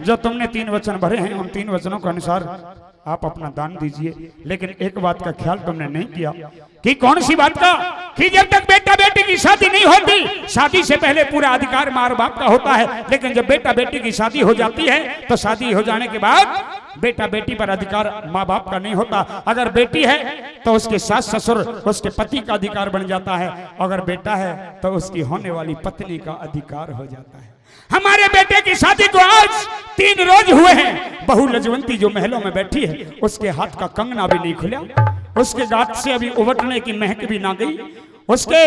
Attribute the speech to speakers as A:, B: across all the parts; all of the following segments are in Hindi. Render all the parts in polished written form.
A: जो तुमने 3 वचन भरे हैं उन 3 वचनों के अनुसार आप अपना दान दीजिए। लेकिन एक बात का ख्याल तुमने नहीं किया कि कौन सी बात का, कि जब तक बेटा बेटी की शादी नहीं होती, शादी से पहले पूरा अधिकार माँ बाप का होता है, लेकिन जब बेटा बेटी की शादी हो जाती है तो शादी हो जाने के बाद बेटा बेटी पर अधिकार माँ बाप का नहीं होता। अगर बेटी है तो उसके सास ससुर उसके पति का अधिकार बन जाता है, अगर बेटा है तो उसकी होने वाली पत्नी का अधिकार हो जाता है। हमारे बेटे की शादी को आज 3 रोज हुए हैं। बहू लजवंती जो महलों में बैठी है उसके हाथ का कंगना भी नहीं खुला, उसके गात से अभी उबटने की महक भी ना गई, उसके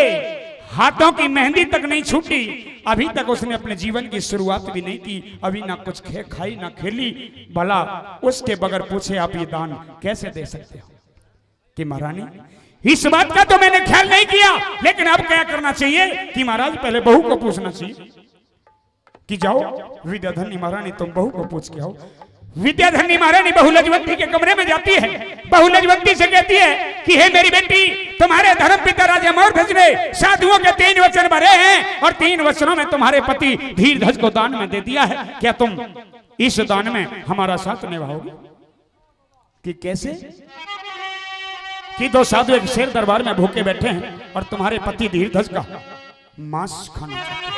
A: हाथों की मेहंदी तक नहीं छूटी, अभी तक उसने अपने जीवन की शुरुआत भी नहीं की, अभी ना कुछ खाई ना खेली। भला उसके बगैर पूछे आप ये दान कैसे दे सकते हो? कि महारानी इस बात का तो मैंने ख्याल नहीं किया, लेकिन अब क्या करना चाहिए कि महाराज पहले बहू को पूछना चाहिए कि जाओ विद्याधनी महारानी तुम बहू को पूछ के आओ। विद्याधनी महारानी बहू लजवंती के कमरे में जाती है। बहू लजवंती से कहती है कि हे मेरी बेटी, तुम्हारे धर्म पिता राजा मौर्धज ने साधुओं के 3 वचन भरे हैं और 3 वचनों में तुम्हारे पति धीरधज को दान में दे दिया है। क्या तुम इस दान में हमारा साथ निभाओगे? कि कैसे? कि 2 साधु एक शेर दरबार में भूखे बैठे हैं और तुम्हारे पति धीरधज का मांस खाना चाहते हैं।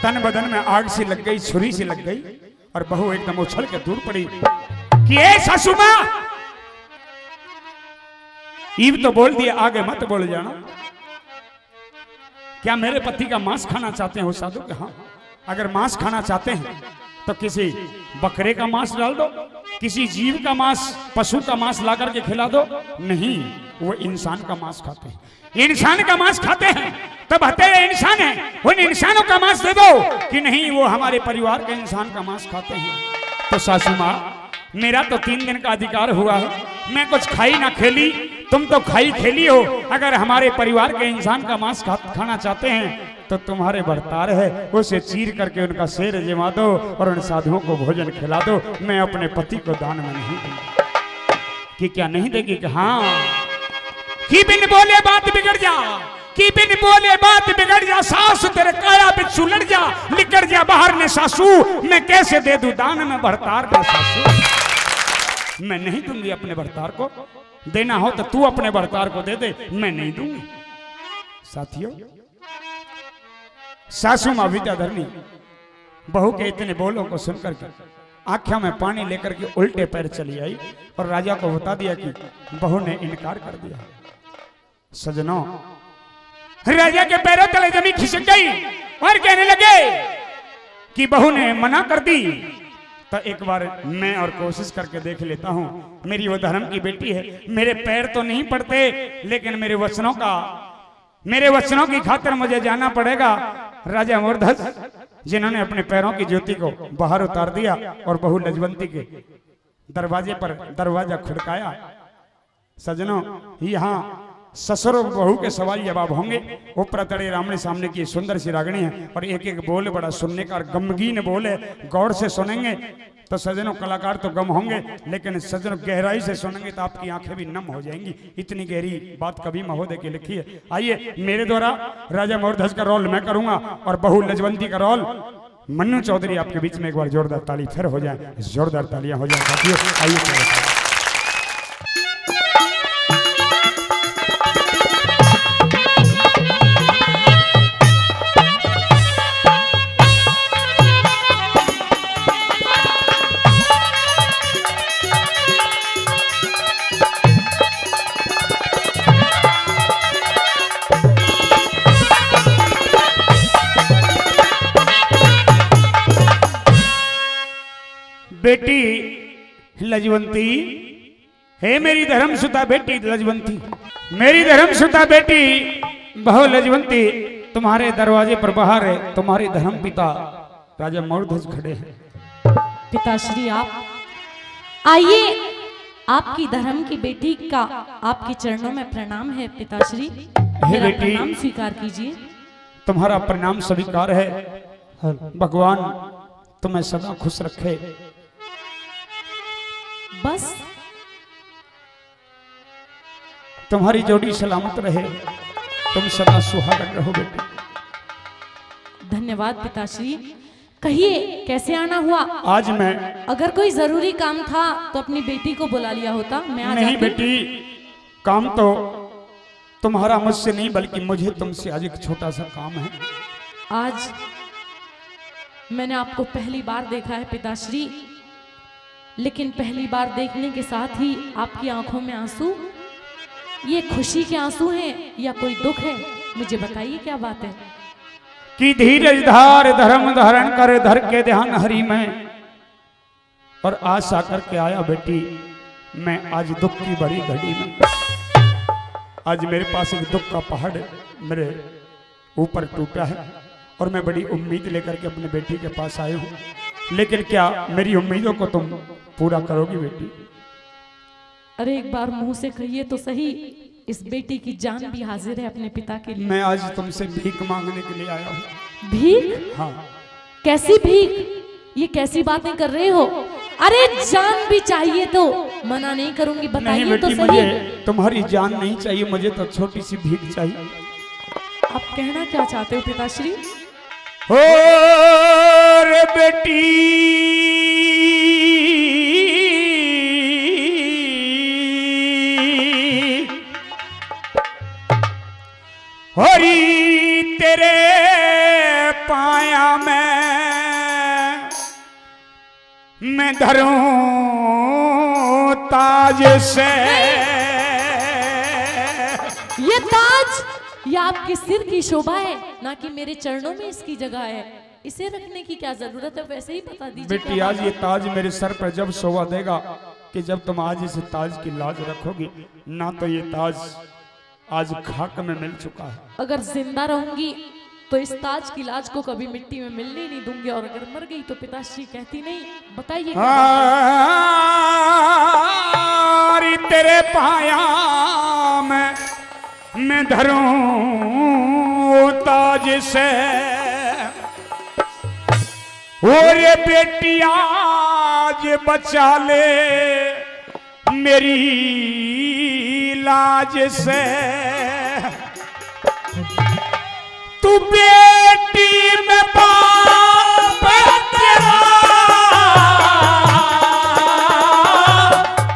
A: तन बदन में आग सी लग गई, छुरी सी लग गई और बहू एकदम उछल के दूर पड़ी कि ए सासू मां, ईव तो बोल दिया, आगे मत बोल जाना। क्या मेरे पति का मांस खाना चाहते हो साधु? हाँ, अगर मांस खाना चाहते हैं तो किसी बकरे का मांस डाल दो, किसी जीव का मांस, पशु का मांस ला करके खिला दो। नहीं, वो इंसान का मांस खाते हैं, इंसान का मांस खाते हैं, तब हत्या इंसान है, उन इंसानों का मांस दे दो। कि नहीं, वो हमारे परिवार के इंसान का मांस खाते हैं। तो सासू माँ, मेरा तो 3 दिन का अधिकार हुआ है, मैं कुछ खाई ना खेली, तुम तो खाई खेली हो। अगर हमारे परिवार के इंसान का मांस खाना चाहते हैं तो तुम्हारे बर्तार है, उसे चीर करके उनका शेर जमा दो और उन साधुओं को भोजन खिला दो। मैं अपने पति को दान में नहीं दूंगी। कि क्या नहीं देगी? कि हाँ, कि बिन बोले बात बिगड़ जा, कि बिन बोले बात बिगड़ जा, सास तेरे काया बिच्छू लड़ जा, निकल जा बाहर ने सासू, मैं कैसे दे दूं दान में भरतार ने सासू। मैं नहीं दूंगी अपने भरतार को, देना हो तो तू अपने भरतार को दे दे, मैं नहीं दूंगी। साथियों, सासू मां विद्याधरणी बहू के इतने बोलों को सुनकर के आंखों में पानी लेकर के उल्टे पैर चली आई और राजा को बता दिया कि बहू ने इनकार कर दिया। सजनों, राजा के पैरों तले जमीन खिसक गई और कहने लगे कि बहू ने मना कर दी तो एक बार मैं और कोशिश करके देख लेता हूं। मेरी वो धर्म की बेटी है, मेरे पैर तो नहीं पड़ते, लेकिन मेरे वचनों की खातिर मुझे जाना पड़ेगा। राजा मौर्धज जिन्होंने अपने पैरों की ज्योति को बाहर उतार दिया और बहू लजवंती के दरवाजे पर दरवाजा खड़काया। सजनों, यहाँ ससुर बहू के सवाल जवाब होंगे। ऊपर तड़े रामने सामने की सुंदर सी रागणी है और एक एक बोल बड़ा सुनने का गमगीन बोल है। गौर से सुनेंगे तो सजनों कलाकार तो गम होंगे, लेकिन सजनों गहराई से सुनेंगे तो आपकी आंखें भी नम हो जाएंगी। इतनी गहरी बात कभी महोदय की लिखी है। आइए, मेरे द्वारा राजा मौर्धज का रोल मैं करूंगा और बहू लजवंती का रोल मन्नू चौधरी आपके बीच में। एक बार जोरदार ताली फिर हो जाए, जोरदार तालियां हो जाए साथियों। आइए, बेटी लजवंती, हे मेरी धर्मसुता बेटी लजवंती, मेरी धर्मसुता बेटी बहू लजवंती, तुम्हारे दरवाजे पर बाहर है तुम्हारे धर्म पिता राजा मौर्धज खड़े हैं।
B: पिताश्री, आप आइए, आपकी धर्म की बेटी का आपके चरणों में प्रणाम है। पिताश्री, मेरा प्रणाम स्वीकार कीजिए।
A: तुम्हारा प्रणाम स्वीकार है। भगवान तुम्हें सदा खुश रखे।
B: बस
A: तुम्हारी जोड़ी सलामत रहे, तुम सदा सुहागन रहो बेटी।
B: धन्यवाद पिताश्री। कहिए कैसे आना हुआ?
A: आज मैं
B: अगर कोई जरूरी काम था तो अपनी बेटी को बुला लिया होता, मैं आ
A: नहीं
B: जाती।
A: बेटी, काम तो तुम्हारा मुझसे नहीं बल्कि मुझे तुमसे आज एक छोटा सा काम है।
B: आज मैंने आपको पहली बार देखा है पिताश्री, लेकिन पहली बार देखने के साथ ही आपकी आंखों में आंसू, ये खुशी के आंसू हैं या कोई दुख है? मुझे बताइए क्या बात है।
A: कि धीरज धार धर्म धारण कर धर के ध्यान हरि में, और आशा करके आया बेटी मैं आज दुख की बड़ी घड़ी में। आज मेरे पास एक दुख का पहाड़ मेरे ऊपर टूटा है और मैं बड़ी उम्मीद लेकर के अपने बेटी के पास आया हूँ, लेकिन क्या मेरी उम्मीदों को तुम पूरा करोगी बेटी?
B: अरे एक बार मुंह से कहिए तो सही, इस बेटी की जान भी हाजिर है अपने पिता के लिए।
A: मैं आज तुमसे भीख मांगने के लिए आया हूँ।
B: भीख?
A: हाँ।
B: कैसी भीख? ये कैसी बातें कर रहे हो? अरे जान भी चाहिए तो मना नहीं करूंगी,
A: नहीं
B: बताइए
A: बेटी,
B: तो सही।
A: मुझे तुम्हारी जान नहीं चाहिए, मुझे तो छोटी सी भीख चाहिए।
B: आप कहना क्या चाहते हो पिताश्री?
A: हो रे बेटी, हरी तेरे पाया मैं धरूं ताज से।
B: ये ताज ये आपके सिर की शोभा है, ना कि मेरे चरणों में इसकी जगह है। इसे रखने की क्या जरूरत है, वैसे ही बता दीजिए।
A: बेटी आज ये ताज मेरे सर पर जब शोभा देगा कि जब तुम आज इस ताज की लाज रखोगी ना, तो ये ताज आज खाक में मिल चुका है। अगर
B: जिंदा रहूंगी तो इस ताज की लाज को कभी मिट्टी में मिलने नहीं दूंगी, और अगर मर गई तो पिताश्री कहती नहीं। बताइए
A: तेरे पाया मैं धरूं ताज से, और ये बेटी आज बचा ले मेरी लाज से। तू बेटी में बाप तेरा,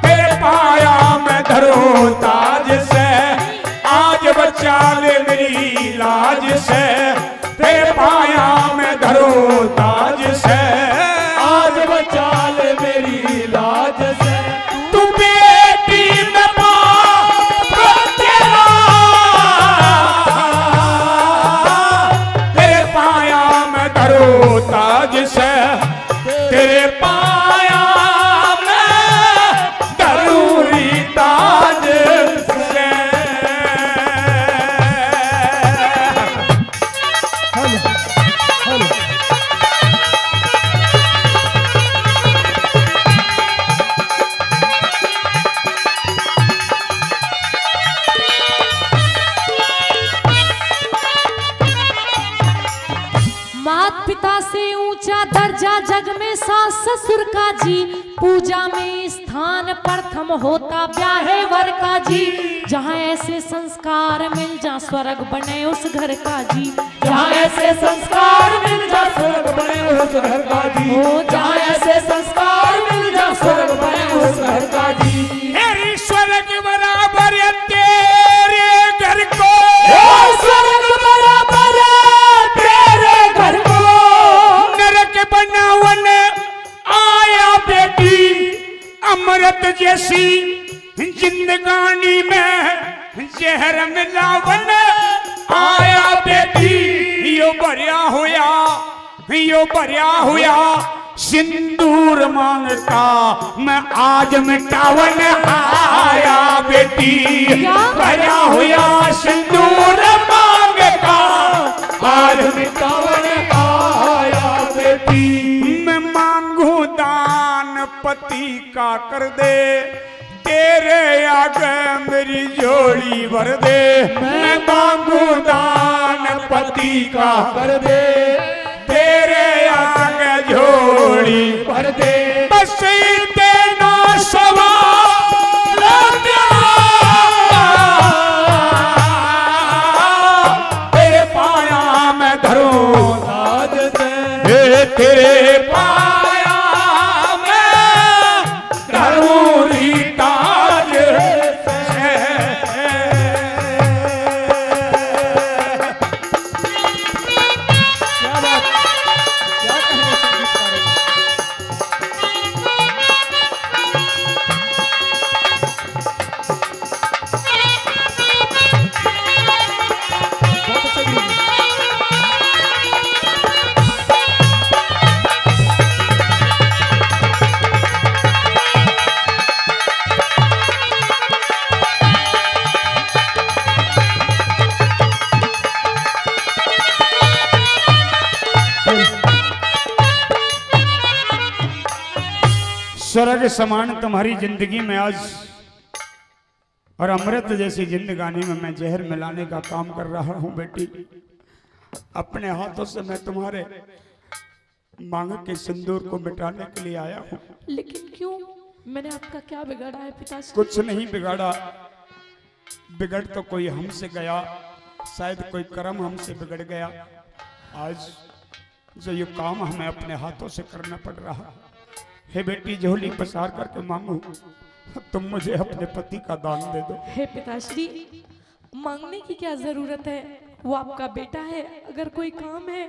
A: तेरे पाया मैं धरूं ताज से, आज बचा ले मेरी लाज से। तेरे पाया मैं धरूं ताज से, आज बचा ले मेरी लाज से। तू बेटी में बाप तेरा, तेरे पाया मैं धरूं ताज से। तेरे पाया मैं धरूं ताज से।
B: मात पिता से ऊंचा दर्जा जग में सास ससुर का जी, पूजा में स्थान प्रथम होता ब्याहे वर का जी। जहाँ ऐसे संस्कार मिल जा स्वर्ग बने उस घर का जी,
C: जहाँ ऐसे संस्कार मिल जा स्वर्ग बने उस घर का जी। जहाँ ऐसे संस्कार मिल जा स्वर्ग बने उस घर का जी।
A: तेरी स्वर्ग बराबर है तेरे घर को,
C: स्वर्ग बराबर तेरे घर को।
A: नरक बनावन आया बेटी, अमृत जैसी जिंदगानी में जहर मिलावन आया बेटी। यो भरिया हुआ सिंदूर मांगता मैं आज मिटावन आया बेटी। भरिया हुआ सिंदूर मांगता आज मिटावन आया बेटी। मैं मांगू दान पति का कर दे, तेरे आगे मेरी झोली भर दे। मैं मांगू दान पति का कर दे, तेरे आगे झोली भर दे। बस देना सवाल तेरे पाया मैं धरूं ताज से। तेरे स्वर्ग समान तुम्हारी जिंदगी में आज और अमृत जैसी जिंदगानी में मैं जहर मिलाने का काम कर रहा हूं बेटी। अपने हाथों से मैं तुम्हारे मांग के सिंदूर को मिटाने के लिए आया हूं।
B: लेकिन क्यों? मैंने आपका क्या बिगाड़ा है पिताश्री?
A: कुछ नहीं बिगाड़ा, बिगड़ तो कोई हमसे गया, शायद कोई कर्म हमसे बिगड़ गया। आज जो ये काम हमें अपने हाथों से करना पड़ रहा है। बेटी झोली पसार करके मांगू, तुम मुझे अपने पति का दान दे दो।
B: हे पिताश्री, मांगने की क्या जरूरत है? वो आपका बेटा है। अगर कोई काम है,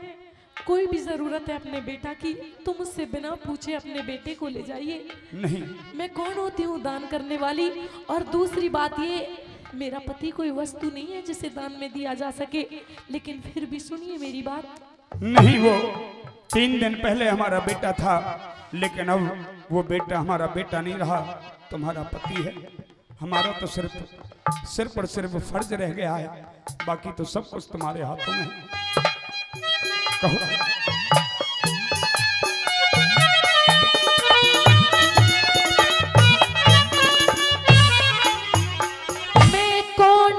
B: कोई भी जरूरत है अपने बेटा की, तो मुझसे बिना पूछे अपने बेटे को ले जाइए।
A: नहीं,
B: मैं कौन होती हूँ दान करने वाली? और दूसरी बात ये, मेरा पति कोई वस्तु नहीं है जिसे दान में दिया जा सके। लेकिन फिर भी सुनिए मेरी बात।
A: नहीं, वो 3 दिन पहले हमारा बेटा था, लेकिन अब वो बेटा हमारा बेटा नहीं रहा, तुम्हारा पति है। हमारा तो सिर्फ और सिर्फ फर्ज रह गया है, बाकी तो सब कुछ तुम्हारे हाथों में है। कहो।
B: मैं कौन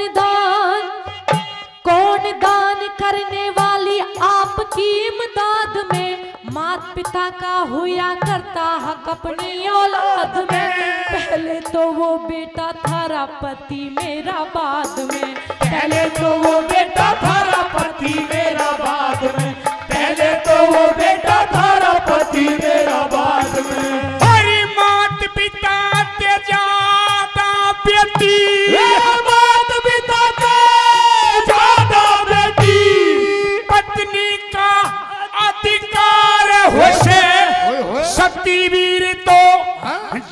B: दान करने वाली आपकी इमदाद में, माता पिता का हुआ करता हक अपनी औलाद में। पहले तो वो बेटा थारा पति मेरा बाद में,
C: पहले तो वो बेटा थारा पति मेरा बाद में, पहले तो वो बेटा थारा पति मेरा बाद में।
A: हरी मात पिता ते ज्यादा बेटी,
C: मात पिता ते ज्यादा बेटी,
A: पत्नी का अधिकार होशे, सती वीर तो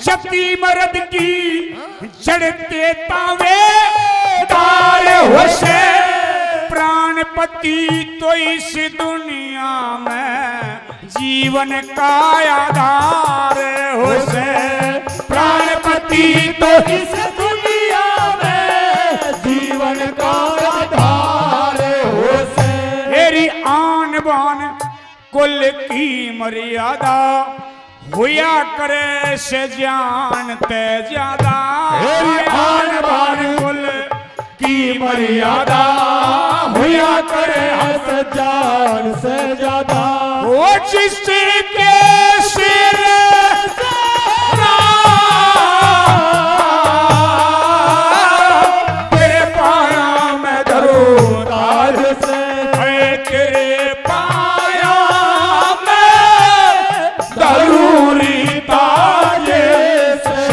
A: जती मर्द की जड़ते तावे तार होशे। प्राणपति तो इस दुनिया में जीवन का आधार होशे।
C: प्राणपति तो इस दुनिया में जीवन का आधार होशे।
A: मेरी आन बान कुल की मर्यादा, हुआ करे से जानते ज्यादा।
C: आन बान कुल की मर्यादा, हुआ करे हस जान से ज्यादा।
A: वो जिसके सिर तेरे पाया में धरूं
C: ताज से,
A: तेरे पाया में धरूं ताज से।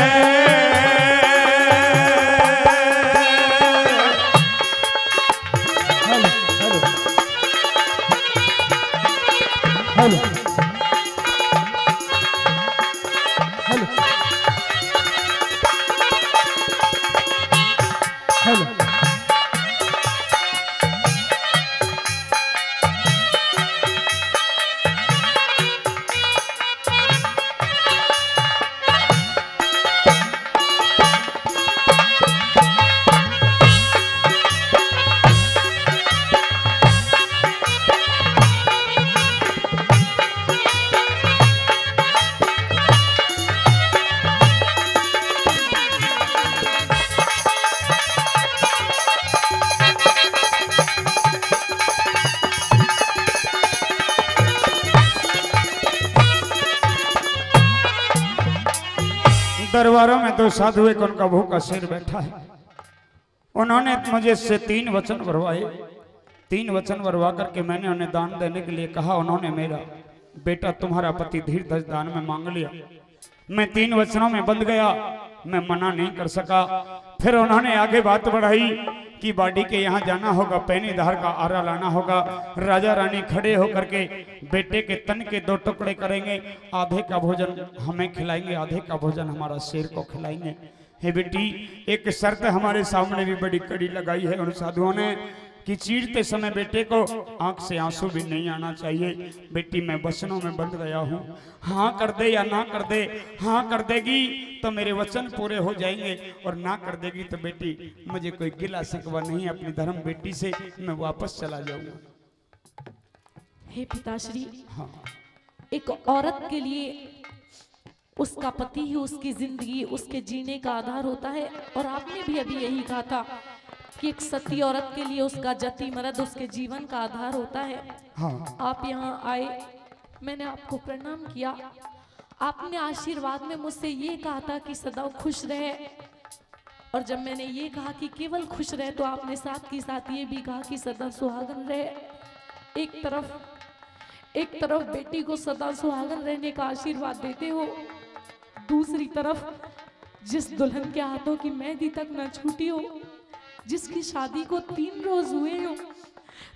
C: हेलो हेलो
A: दरबारों में 2 साधु एक उनका भूखा शेर बैठा है। उन्होंने मुझे से 3 वचन भरवाए। 3 वचन भरवा करके मैंने उन्हें दान देने के लिए कहा। उन्होंने मेरा बेटा तुम्हारा पति धीरधज दान में मांग लिया। मैं 3 वचनों में बंध गया, मैं मना नहीं कर सका। फिर उन्होंने आगे बात बढ़ाई कि बाडी के यहाँ जाना होगा, पैनीधार का आरा लाना होगा। राजा रानी खड़े होकर के बेटे के तन के 2 टुकड़े करेंगे, आधे का भोजन हमें खिलाएंगे, आधे का भोजन हमारा शेर को खिलाएंगे। हे बेटी, एक शर्त हमारे सामने भी बड़ी कड़ी लगाई है उन साधुओं ने कि चीरते समय बेटे को आंख से आंसू भी नहीं आना चाहिए। बेटी, मैं वचनों में बंध गया हूँ, हाँ कर दे या ना कर दे। हाँ कर देगी तो मेरे वचन पूरे हो जाएंगे, और ना कर देगी तो बेटी मुझे कोई गिला शिकवा नहीं, अपनी धर्म बेटी से मैं वापस चला जाऊंगा।
B: हे पिताश्री,
A: हाँ,
B: एक औरत के लिए उसका पति ही उसकी जिंदगी, उसके जीने का आधार होता है। और आपने भी अभी यही कहा था कि एक सती औरत के लिए उसका जति मर्द उसके जीवन का आधार होता है।
A: हाँ।
B: आप यहाँ आए, मैंने आपको प्रणाम किया। आपने आशीर्वाद में मुझसे ये कहा था कि सदा खुश रहे, और जब मैंने ये कहा कि केवल खुश रहे तो आपने साथ ही साथ ये भी कहा कि सदा सुहागन रहे। एक तरफ बेटी को सदा सुहागन रहने का आशीर्वाद देते हो, दूसरी तरफ जिस दुल्हन के हाथों की मेहंदी तक न छूटी हो, जिसकी शादी को 3 रोज हुए हो,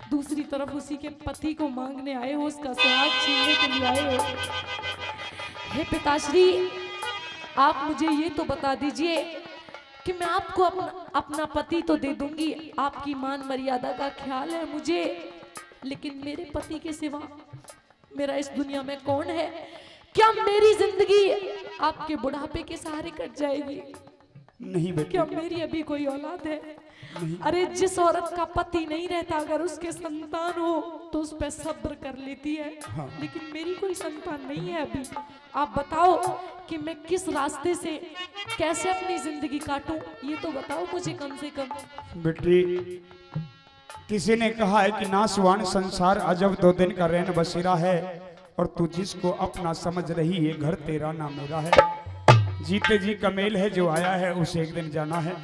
B: दूसरी तरफ उसी के पति को मांगने आए हो, उसका सुहाग छीनने के लिए आए हो। हे पिताश्री, आप मुझे ये तो बता दीजिए कि मैं आपको अपना पति तो दे दूंगी, आपकी मान मर्यादा का ख्याल है मुझे, लेकिन मेरे पति के सिवा मेरा इस दुनिया में कौन है? क्या मेरी जिंदगी आपके बुढ़ापे के सहारे कट जाएगी?
A: नहीं बेटी।
B: क्या मेरी अभी कोई औलाद है? अरे जिस औरत का पति नहीं रहता, अगर उसके संतान हो तो उस पर सब्र कर लेती है।
A: हाँ।
B: लेकिन मेरी कोई संतान नहीं है अभी। आप बताओ कि मैं किस रास्ते से कैसे अपनी जिंदगी काटूं, ये तो बताओ मुझे कम से कम।
A: बेटी, किसी ने कहा है कि नासवान संसार अजब 2 दिन का रैन बसेरा है, और तू जिसको अपना समझ रही है, घर तेरा ना मेरा है। जीते जी का मेल है, जो आया है उसे एक दिन जाना है।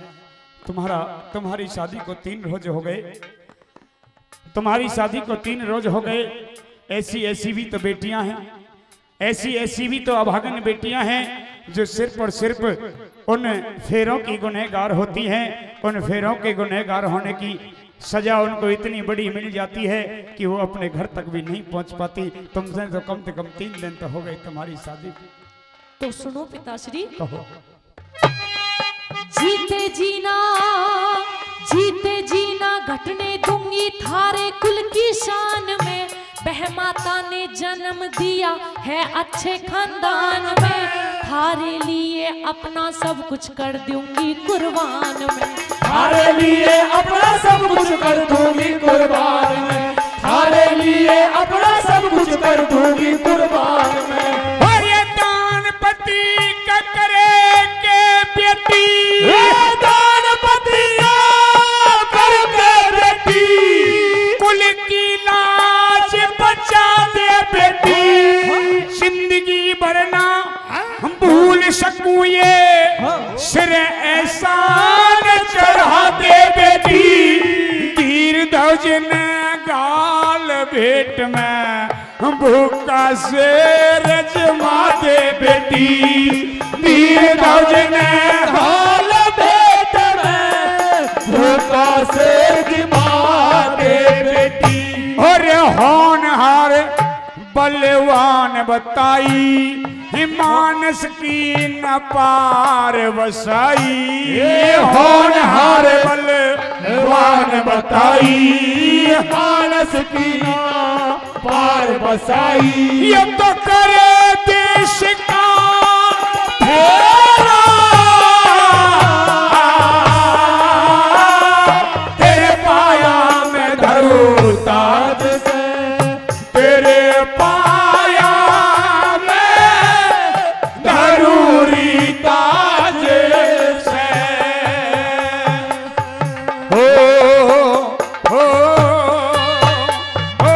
A: तुम्हारी शादी को 3 रोज हो गए, तुम्हारी शादी को 3 रोज हो गए। ऐसी भी तो बेटियां हैं, ऐसी भी तो अभागन बेटियां हैं जो सिर्फ और सिर्फ उन फेरों की गुनहगार होती हैं। उन फेरों के गुनहगार होने की सजा उनको इतनी बड़ी मिल जाती है कि वो अपने घर तक भी नहीं पहुंच पाती। तुमसे तो कम से कम 3 दिन तो हो गए तुम्हारी शादी।
B: तो सुनो पिताश्री,
A: कहो।
B: जीते जीना घटने दूंगी थारे कुल की शान में। बह माता ने जन्म दिया है अच्छे खानदान में, थारे लिए अपना सब कुछ कर दूंगी कुर्बान में।
C: थारे लिए अपना सब कुछ कर दूंगी कुर्बान में, थारे लिए अपना सब कुछ कर दूंगी कुर्बान में।
A: और ये दान पति का करे के बेटी,
C: दान पति कर के बेटी,
A: कुल की लाज बचा दे बेटी। जिंदगी भरना हम भूल सकूं ये सिर एहसान चढ़ा दे बेटी। तीर ध्वज ने गाल भेंट में भूखा शेर जमा दे बेटी। तीर ध्वज ने
C: गाल भेंट में भूखा शेर जमा दे बेटी।
A: और होनहार बलवान बताई, मानस की न पार बसाई। होनहार बलवान बताई,
C: मानस की न पार बसाई।
A: ये तो करे देश का फेरा, तेरे पाया में धरूं ताज से, तेरे पाया में धरूरी ताज से। हो हो हो हो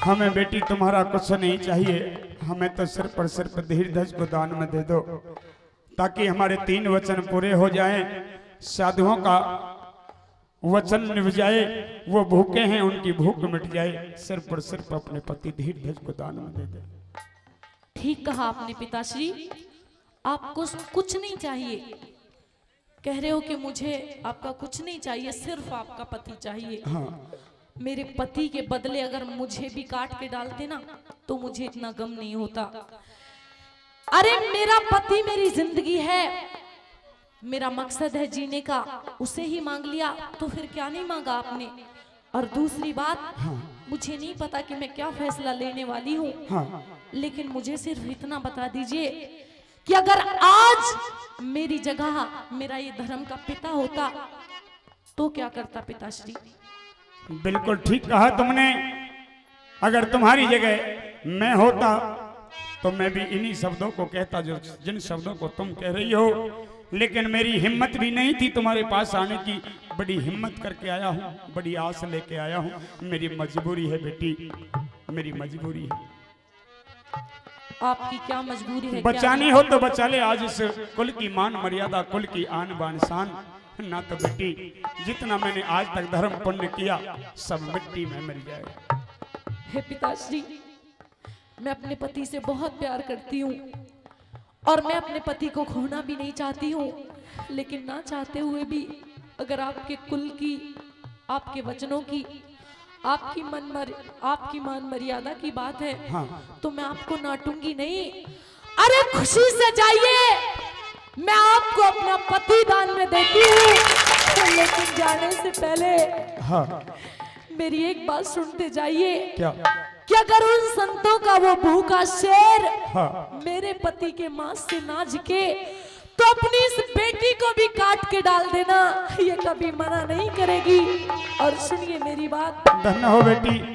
A: हमें बेटी तुम्हारा कुछ नहीं चाहिए, हमें तो सिर्फ धीर धज को दान में दे दो, ताकि हमारे 3 वचन पूरे हो जाएं, साधुओं का वचन निभ जाए, वो भूखे हैं उनकी भूख मिट जाए, सिर्फ अपने पति धीर धज को दान में दे दे।
B: ठीक कहा आपने पिताश्री, आपको कुछ नहीं चाहिए, कह रहे हो कि मुझे आपका कुछ नहीं चाहिए, सिर्फ आपका पति चाहिए।
A: हाँ।
B: मेरे पति के बदले अगर मुझे भी काट के डालते ना तो मुझे इतना गम नहीं होता। अरे मेरा पति मेरी जिंदगी है, मेरा मकसद है जीने का, उसे ही मांग लिया तो फिर क्या नहीं मांगा आपने। और दूसरी बात,
A: हाँ।
B: मुझे नहीं पता कि मैं क्या फैसला लेने वाली हूँ,
A: हाँ।
B: लेकिन मुझे सिर्फ इतना बता दीजिए कि अगर आज मेरी जगह मेरा ये धर्म का पिता होता तो क्या करता पिताश्री?
A: बिल्कुल ठीक कहा तुमने, अगर तुम्हारी जगह मैं होता तो मैं भी इन्हीं शब्दों को कहता जो जिन शब्दों को तुम कह रही हो, लेकिन मेरी हिम्मत भी नहीं थी तुम्हारे पास आने की। बड़ी हिम्मत करके आया हूँ, बड़ी आस लेके आया हूँ, मेरी मजबूरी है बेटी, मेरी मजबूरी है।
B: आपकी क्या मजबूरी है?
A: बचानी हो तो बचा ले आज इस कुल की मान मर्यादा, कुल की आन बान शान, ना तो बेटी जितना मैंने आज तक धर्म पुण्य किया सब मिट्टी में मिल जाएगा।
B: हे पिताश्री, मैं अपने पति से बहुत प्यार करती हूँ और मैं अपने पति को खोना भी नहीं चाहती हूँ, लेकिन ना चाहते हुए भी अगर आपके कुल की, आपके वचनों की, आपकी मान मर्यादा की बात है, हाँ। तो मैं आपको नाटूंगी नहीं। अरे खुशी से जाइए, मैं आपको अपना पति दान में देती हूँ, लेकिन जाने से पहले
A: हाँ।
B: मेरी एक बात सुनते जाइए।
A: क्या?
B: कि अगर उन संतों का वो भूखा शेर,
A: हाँ।
B: मेरे पति के मांस से ना झिके तो अपनी इस बेटी को भी काट के डाल देना, ये कभी मना नहीं करेगी। और सुनिए मेरी बात,
A: धन्य हो बेटी,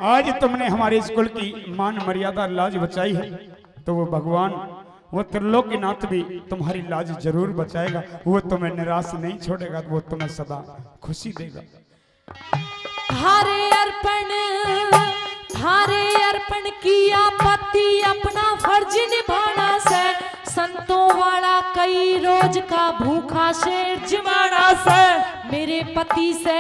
A: आज तुमने हमारे स्कूल की मान मर्यादा लाज बचाई है, तो वो भगवान, वो त्रिलोकीनाथ भी तुम्हारी लाज जरूर बचाएगा, वो तुम्हें निराश नहीं छोड़ेगा, वो तुम्हें सदा खुशी देगा।
B: हारे अर्पण किया पति अपना फर्ज निभाना से, संतों वाला कई रोज का भूखा शेर जिवाना से, मेरे पति से,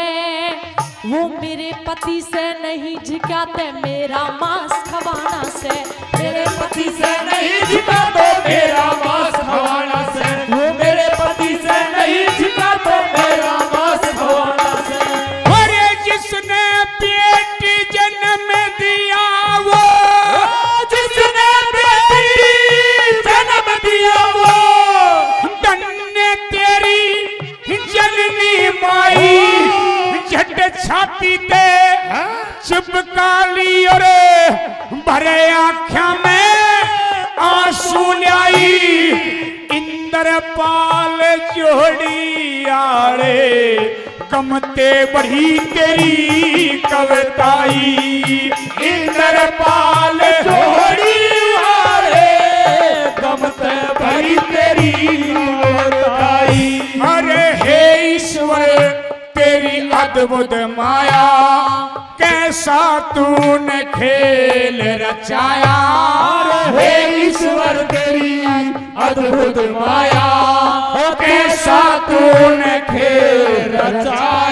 B: वो मेरे पति से नहीं झिकाते मेरा मांस खवाना से, मेरे पति से नहीं झिकाते मेरा मांस खवाना से, वो मेरे पति से नहीं झिकाते मेरा मांस खवाना से।
A: अरे जिसने बेटी जन्म दिया, वो
B: जिसने बेटी जन्म दिया, वो
A: धन्य तेरी जननी माई, झट छाती ते चिपका ली और भरे आँखों में आंसू लाई, इंद्रपाल जोड़ी आड़े कमते बढ़ी तेरी कविताई, इंद्रपाल जोड़ी आड़े कमते बढ़ी तेरी कविताई। अरे हे ईश्वर तेरी अद्भुत माया, कैसा तूने खेल रचाया,
C: हे ईश्वर तेरी अद्भुत माया,
A: कैसा तूने खेल रचाया।